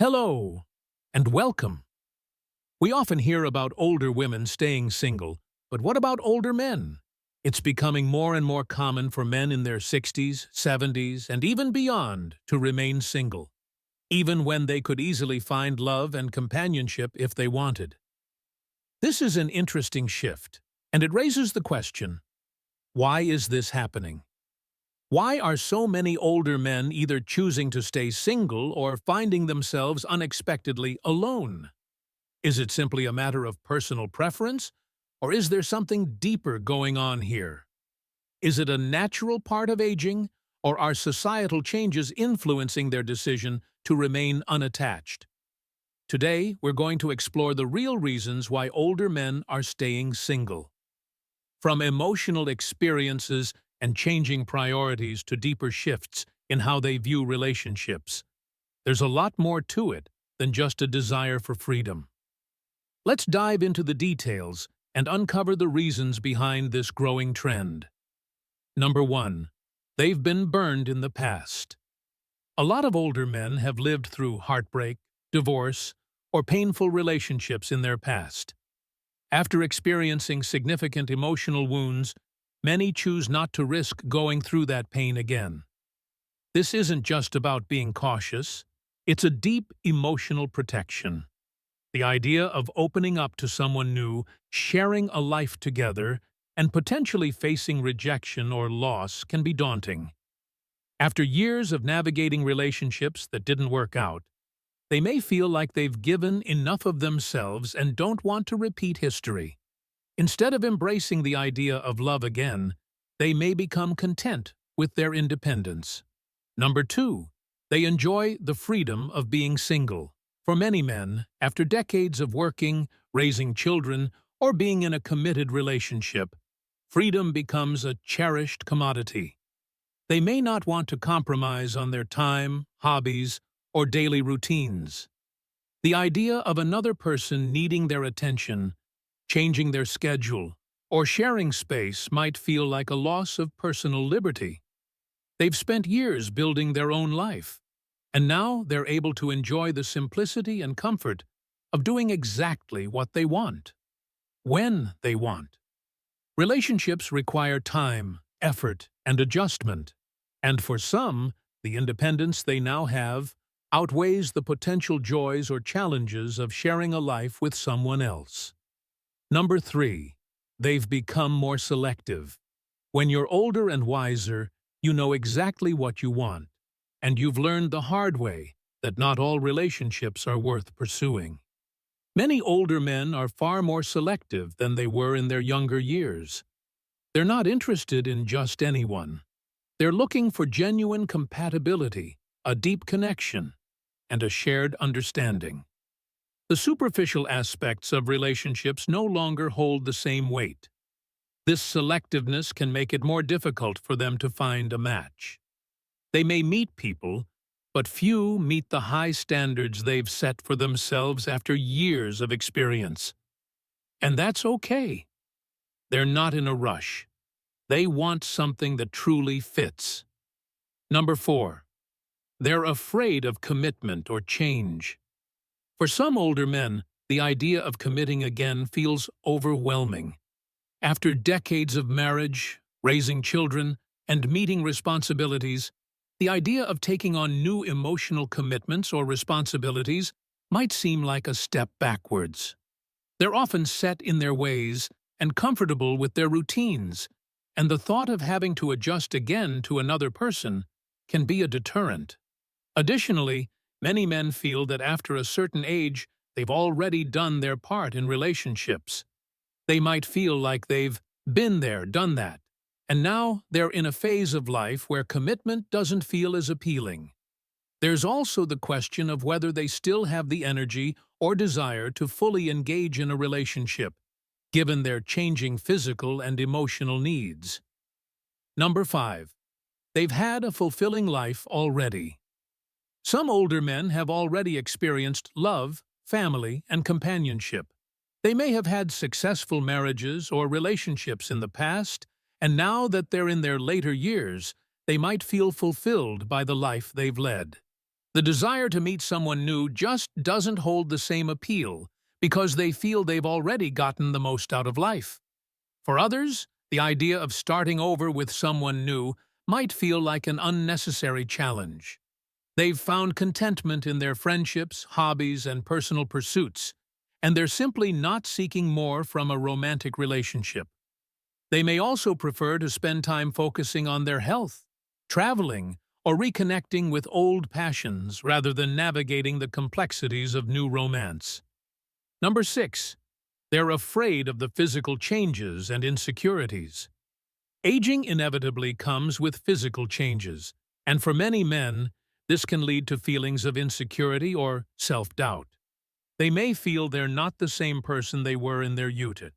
Hello, and welcome. We often hear about older women staying single, but what about older men? It's becoming more and more common for men in their 60s, 70s, and even beyond to remain single, even when they could easily find love and companionship if they wanted. This is an interesting shift, and it raises the question, why is this happening? Why are so many older men either choosing to stay single or finding themselves unexpectedly alone? Is it simply a matter of personal preference, or is there something deeper going on here? Is it a natural part of aging, or are societal changes influencing their decision to remain unattached? Today, we're going to explore the real reasons why older men are staying single. From emotional experiences and changing priorities to deeper shifts in how they view relationships, there's a lot more to it than just a desire for freedom. Let's dive into the details and uncover the reasons behind this growing trend. Number 1. They've been burned in the past. A lot of older men have lived through heartbreak, divorce, or painful relationships in their past. After experiencing significant emotional wounds, many choose not to risk going through that pain again. This isn't just about being cautious, it's a deep emotional protection. The idea of opening up to someone new, sharing a life together, and potentially facing rejection or loss can be daunting. After years of navigating relationships that didn't work out, they may feel like they've given enough of themselves and don't want to repeat history. Instead of embracing the idea of love again, they may become content with their independence. Number 2. They enjoy the freedom of being single. For many men, after decades of working, raising children, or being in a committed relationship, freedom becomes a cherished commodity. They may not want to compromise on their time, hobbies, or daily routines. The idea of another person needing their attention, changing their schedule, or sharing space might feel like a loss of personal liberty. They've spent years building their own life, and now they're able to enjoy the simplicity and comfort of doing exactly what they want, when they want. Relationships require time, effort, and adjustment, and for some, the independence they now have outweighs the potential joys or challenges of sharing a life with someone else. Number 3. They've become more selective. When you're older and wiser, you know exactly what you want, and you've learned the hard way that not all relationships are worth pursuing. Many older men are far more selective than they were in their younger years. They're not interested in just anyone. They're looking for genuine compatibility, a deep connection, and a shared understanding. The superficial aspects of relationships no longer hold the same weight. This selectiveness can make it more difficult for them to find a match. They may meet people, but few meet the high standards they've set for themselves after years of experience. And that's okay. They're not in a rush. They want something that truly fits. Number 4. They're afraid of commitment or change. For some older men, the idea of committing again feels overwhelming. After decades of marriage, raising children, and meeting responsibilities, the idea of taking on new emotional commitments or responsibilities might seem like a step backwards. They're often set in their ways and comfortable with their routines, and the thought of having to adjust again to another person can be a deterrent. Additionally, many men feel that after a certain age, they've already done their part in relationships. They might feel like they've been there, done that, and now they're in a phase of life where commitment doesn't feel as appealing. There's also the question of whether they still have the energy or desire to fully engage in a relationship, given their changing physical and emotional needs. Number 5. They've had a fulfilling life already. Some older men have already experienced love, family, and companionship. They may have had successful marriages or relationships in the past, and now that they're in their later years, they might feel fulfilled by the life they've led. The desire to meet someone new just doesn't hold the same appeal because they feel they've already gotten the most out of life. For others, the idea of starting over with someone new might feel like an unnecessary challenge. They've found contentment in their friendships, hobbies, and personal pursuits, and they're simply not seeking more from a romantic relationship. They may also prefer to spend time focusing on their health, traveling, or reconnecting with old passions rather than navigating the complexities of new romance. Number 6. They're afraid of the physical changes and insecurities. Aging inevitably comes with physical changes, and for many men, this can lead to feelings of insecurity or self-doubt. They may feel they're not the same person they were in their youth,